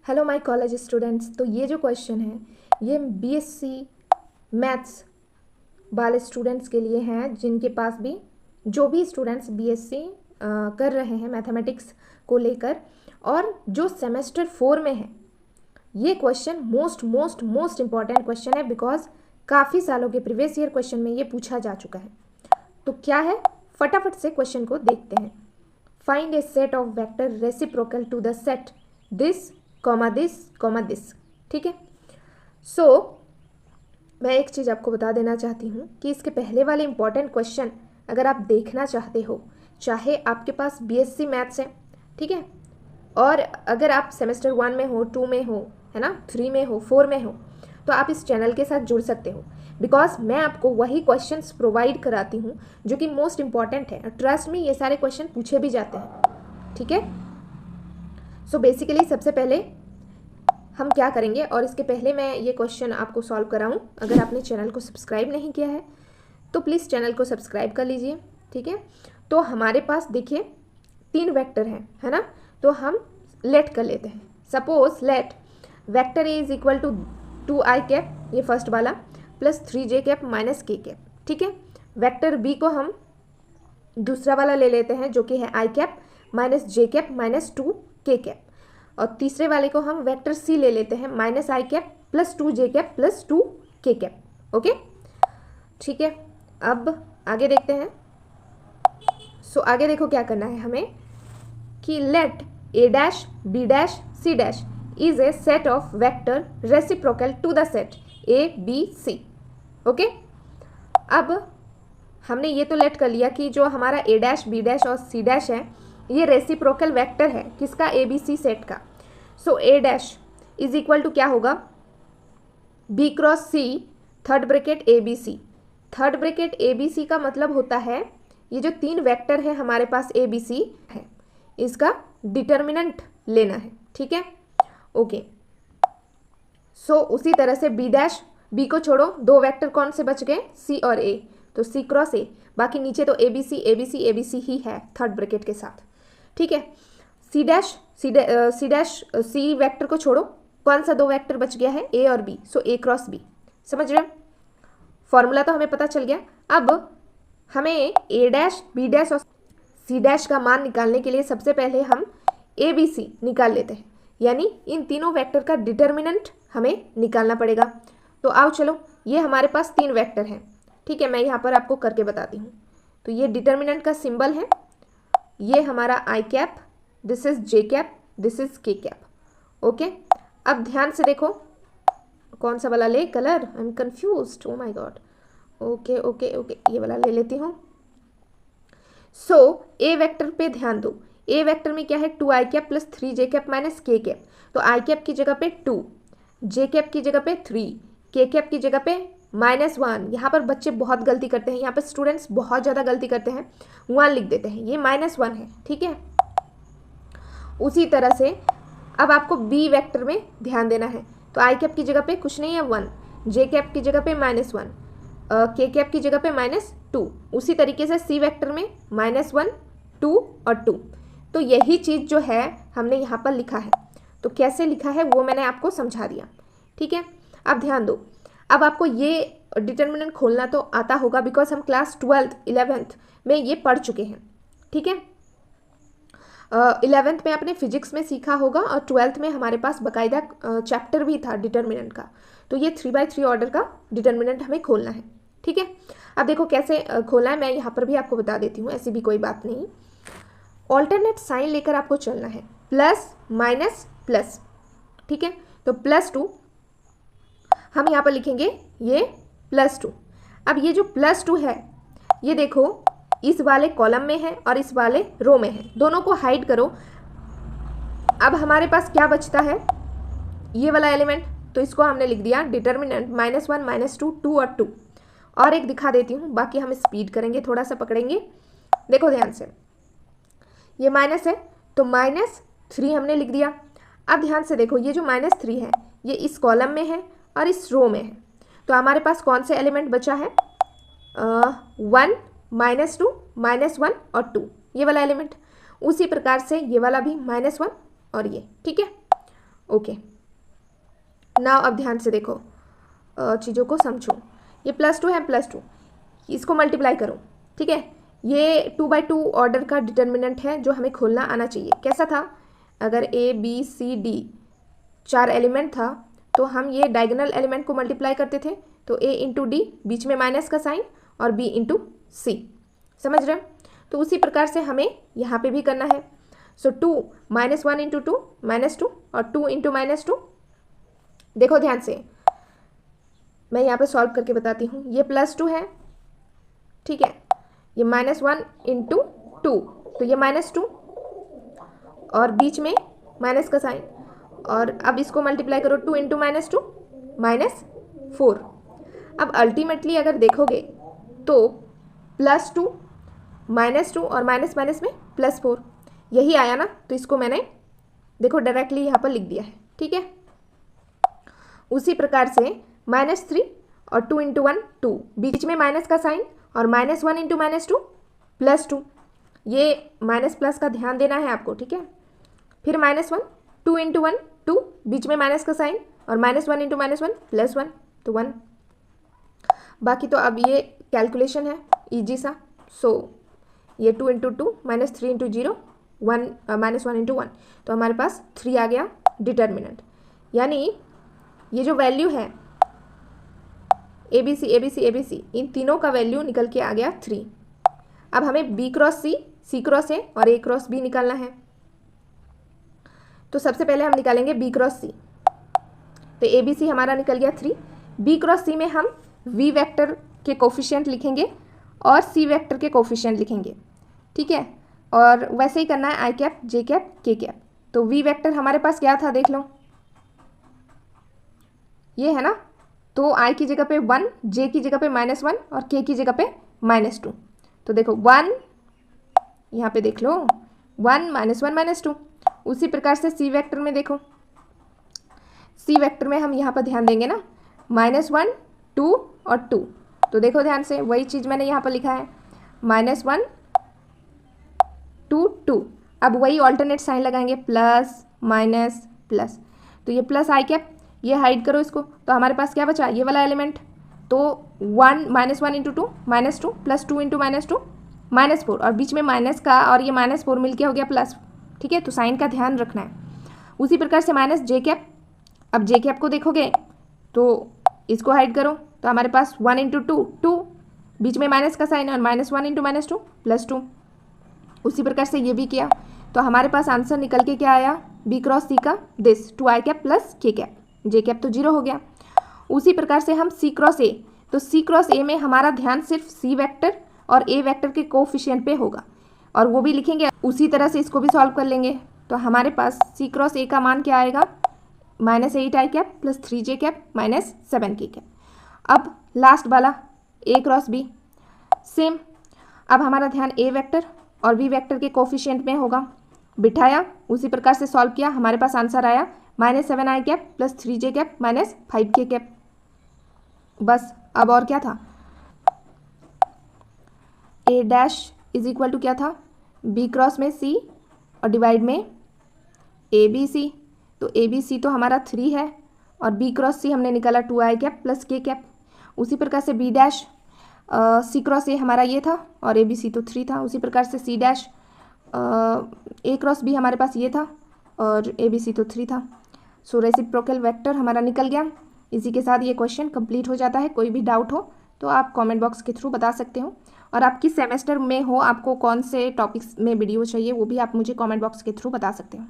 Hello my college students. तो ये जो क्वेश्चन है ये बीएससी मैथ्स वाले स्टूडेंट्स के लिए हैं, जिनके पास भी जो भी स्टूडेंट्स बीएससी कर रहे हैं मैथमेटिक्स को लेकर और जो सेमेस्टर 4 में है। ये question most most most important question है, बिकॉज काफ़ी सालों के प्रीवियस ईयर क्वेश्चन में ये पूछा जा चुका है। तो क्या है, फटाफट से क्वेश्चन को देखते हैं। Find a set of vector reciprocal to the set this comma this. ठीक है। सो मैं एक चीज़ आपको बता देना चाहती हूँ कि इसके पहले वाले इंपॉर्टेंट क्वेश्चन अगर आप देखना चाहते हो, चाहे आपके पास बीएससी मैथ्स है, ठीक है, और अगर आप सेमेस्टर 1 में हो, 2 में हो, है ना, 3 में हो, 4 में हो, तो आप इस चैनल के साथ जुड़ सकते हो, बिकॉज मैं आपको वही क्वेश्चंस प्रोवाइड कराती हूँ जो कि मोस्ट इंपॉर्टेंट है। ट्रस्ट में ये सारे क्वेश्चन पूछे भी जाते हैं। ठीक है। सो बेसिकली सबसे पहले हम क्या करेंगे, और इसके पहले मैं ये क्वेश्चन आपको सॉल्व कराऊं, अगर आपने चैनल को सब्सक्राइब नहीं किया है तो प्लीज़ चैनल को सब्सक्राइब कर लीजिए। ठीक है। तो हमारे पास देखिए 3 वेक्टर हैं, है ना। तो हम लेट कर लेते हैं। Suppose let vector A is equal to 2i cap, ये फर्स्ट वाला, plus 3j cap minus k cap. ठीक है। वेक्टर बी को हम दूसरा वाला ले लेते हैं जो कि है i cap minus j cap minus 2k cap, और तीसरे वाले को हम वेक्टर सी ले लेते हैं minus i cap plus 2j cap plus 2k cap. Okay, ठीक है। अब आगे देखते हैं। सो आगे देखो क्या करना है हमें, कि let a dash b dash c dash is a set of vector reciprocal to the set a b c। Okay, अब हमने ये तो लेट कर लिया कि जो हमारा a डैश b डैश और c डैश है ये रेसिप्रोकल वेक्टर है किसका, ए बी सी सेट का। So a dash is equal to क्या होगा, b cross c third bracket A B C. Third bracket A B C का मतलब होता है ये जो 3 वेक्टर है हमारे पास ए बी सी है, इसका डिटर्मिनेंट लेना है। ठीक है। ओके, सो उसी तरह से b डैश, b को छोड़ो, 2 वेक्टर कौन से बच गए, c और a, तो c क्रॉस a, बाकी नीचे तो A B C A B C A B C ही है थर्ड ब्रैकेट के साथ। ठीक है। सी डैश सी वेक्टर को छोड़ो, कौन सा 2 वेक्टर बच गया है, a और b, so a cross b। समझ रहे हो, फॉर्मूला तो हमें पता चल गया। अब हमें a डैश b डैश और c डैश का मान निकालने के लिए सबसे पहले हम a b c निकाल लेते हैं, यानी इन तीनों वेक्टर का डिटर्मिनेंट हमें निकालना पड़ेगा। तो आओ चलो, ये हमारे पास 3 वेक्टर हैं। ठीक है, मैं यहाँ पर आपको करके बताती हूँ। तो ये डिटर्मिनेंट का सिंबल है, ये हमारा i cap, this is j cap, this is k cap. Okay, अब ध्यान से देखो, कौन सा वाला ले colour, I am confused, oh my God. Okay okay okay, ये वाला ले लेती हूँ। सो ए वेक्टर पे ध्यान दो, ए वेक्टर में क्या है, 2i cap plus 3j cap minus k cap. तो i कैप की जगह पे 2, j कैप की जगह पे 3, k कैप की जगह पे -1। यहाँ पर बच्चे बहुत गलती करते हैं, यहाँ पर स्टूडेंट्स बहुत ज़्यादा गलती करते हैं, 1 लिख देते हैं, ये -1 है। ठीक है। उसी तरह से अब आपको b वेक्टर में ध्यान देना है। तो i कैप की जगह पे कुछ नहीं है 1, j कैप की जगह पे -1, k कैप की जगह पे -2। उसी तरीके से c वेक्टर में -1, 2 और 2। तो यही चीज़ जो है हमने यहाँ पर लिखा है। तो कैसे लिखा है वो मैंने आपको समझा दिया। ठीक है। अब ध्यान दो, अब आपको ये डिटर्मिनेंट खोलना तो आता होगा, बिकॉज हम क्लास 12th 11th में ये पढ़ चुके हैं। ठीक है। 11th में आपने फिजिक्स में सीखा होगा, और 12th में हमारे पास बाकायदा चैप्टर भी था डिटर्मिनेंट का। तो ये 3/3 ऑर्डर का डिटर्मिनेंट हमें खोलना है। ठीक है। अब देखो कैसे खोलना है, मैं यहाँ पर भी आपको बता देती हूँ, ऐसी भी कोई बात नहीं। ऑल्टरनेट साइन लेकर आपको चलना है, प्लस माइनस प्लस। ठीक है। तो +2 हम यहाँ पर लिखेंगे, ये +2। अब ये जो +2 है ये देखो इस वाले कॉलम में है और इस वाले रो में है, दोनों को हाइड करो। अब हमारे पास क्या बचता है, ये वाला एलिमेंट, तो इसको हमने लिख दिया डिटर्मिनेंट -1 -2 2 और 2। और एक दिखा देती हूँ, बाकी हम स्पीड करेंगे, थोड़ा सा पकड़ेंगे। देखो ध्यान से, ये माइनस है तो -3 हमने लिख दिया। अब ध्यान से देखो, ये जो -3 है ये इस कॉलम में है और इस रो में है। तो हमारे पास कौन से एलिमेंट बचा है, 1 -2 -1 और 2, ये वाला एलिमेंट। उसी प्रकार से ये वाला भी -1 और ये। ठीक है। ओके, नाउ अब ध्यान से देखो, चीज़ों को समझो। ये +2 है, +2, इसको मल्टीप्लाई करो, ठीक है। ये 2/2 ऑर्डर का डिटर्मिनेंट है जो हमें खोलना आना चाहिए। कैसा था, अगर A B C D 4 element था तो हम ये डायगोनल एलिमेंट को मल्टीप्लाई करते थे, तो A इंटू डी, बीच में माइनस का साइन, और B इंटू सी, समझ रहे हैं। तो उसी प्रकार से हमें यहाँ पे भी करना है। सो 2 -1 इंटू 2 -2, और 2 इंटू -2। देखो ध्यान से, मैं यहाँ पे सॉल्व करके बताती हूँ। ये +2 है, ठीक है, ये -1 इंटू 2, तो ये -2, और बीच में माइनस का साइन, और अब इसको मल्टीप्लाई करो, 2 इंटू -2 -4। अब अल्टीमेटली अगर देखोगे तो +2 -2 और माइनस माइनस में +4, यही आया ना। तो इसको मैंने देखो डायरेक्टली यहाँ पर लिख दिया है, ठीक है। उसी प्रकार से -3 और 2 इंटू 1 2, बीच में माइनस का साइन, और -1 इंटू -2 +2, ये माइनस प्लस का ध्यान देना है आपको, ठीक है। फिर -1, 2 इंटू 1 2, बीच में माइनस का साइन, और -1 इंटू -1 +1, तो 1। बाकी तो अब ये कैलकुलेशन है ईजी सा। सो ये 2 इंटू 2 -3 इंटू 0 1 -1 इंटू 1, तो हमारे पास 3 आ गया डिटर्मिनेंट। यानी ये जो वैल्यू है ABC ABC ABC, इन तीनों का वैल्यू निकल के आ गया 3। अब हमें B cross C, C cross A और A क्रॉस B निकालना है। तो सबसे पहले हम निकालेंगे B क्रॉस C। तो ABC हमारा निकल गया 3। B क्रॉस C में हम V वेक्टर के कोफिशिएंट लिखेंगे और C वेक्टर के कोफिशिएंट लिखेंगे, ठीक है। और वैसे ही करना है I cap, J cap, K cap. तो V वेक्टर हमारे पास क्या था, देख लो, ये है ना। तो I की जगह पे 1, J की जगह पे -1 और K की जगह पे -2। तो देखो 1, यहाँ पे देख लो 1 -1 -2। उसी प्रकार से C वेक्टर में देखो, C वेक्टर में हम यहाँ पर ध्यान देंगे ना, -1 2 और 2। तो देखो ध्यान से, वही चीज़ मैंने यहाँ पर लिखा है, -1 2 2। अब वही ऑल्टरनेट साइन लगाएंगे, प्लस माइनस प्लस। तो ये प्लस I कैप, ये हाइड करो इसको, तो हमारे पास क्या बचा, ये वाला एलिमेंट। तो 1 -1 इंटू 2 -2 प्लस 2 इंटू -2 -4, और बीच में माइनस का और ये -4 मिलके हो गया प्लस, ठीक है। तो साइन का ध्यान रखना है। उसी प्रकार से -J कैप। अब J कैप को देखोगे तो इसको हाइड करो, तो हमारे पास 1 इंटू 2 2, बीच में माइनस का साइन, और -1 इंटू -2 +2। उसी प्रकार से ये भी किया, तो हमारे पास आंसर निकल के क्या आया, B क्रॉस C का this 2I cap plus K cap, J cap तो 0 हो गया। उसी प्रकार से हम C क्रॉस A, तो C क्रॉस A में हमारा ध्यान सिर्फ C वेक्टर और A वेक्टर के कोफिशिएंट पे होगा, और वो भी लिखेंगे। उसी तरह से इसको भी सॉल्व कर लेंगे। तो हमारे पास C क्रॉस A का मान क्या आएगा, -8I cap plus 3J cap -7K cap. अब लास्ट वाला A क्रॉस B, सेम। अब हमारा ध्यान A वेक्टर और B वेक्टर के कोफिशिएंट में होगा, बिठाया, उसी प्रकार से सॉल्व किया, हमारे पास आंसर आया -7I cap plus 3J cap -5K cap. बस, अब और क्या था, A dash is equal to क्या था, B क्रॉस में C और डिवाइड में ABC। तो ABC तो हमारा 3 है, और B क्रॉस C हमने निकाला 2I cap plus K cap. उसी प्रकार से B dash, C cross A हमारा ये था, और ABC तो 3 था। उसी प्रकार से C dash, A cross B हमारे पास ये था, और ABC तो 3 था। सो रेसिप्रोकल वेक्टर हमारा निकल गया। इसी के साथ ये क्वेश्चन कंप्लीट हो जाता है। कोई भी डाउट हो तो आप कमेंट बॉक्स के थ्रू बता सकते हो, और आप किस सेमेस्टर में हो, आपको कौन से टॉपिक्स में वीडियो चाहिए, वो भी आप मुझे कमेंट बॉक्स के थ्रू बता सकते हो।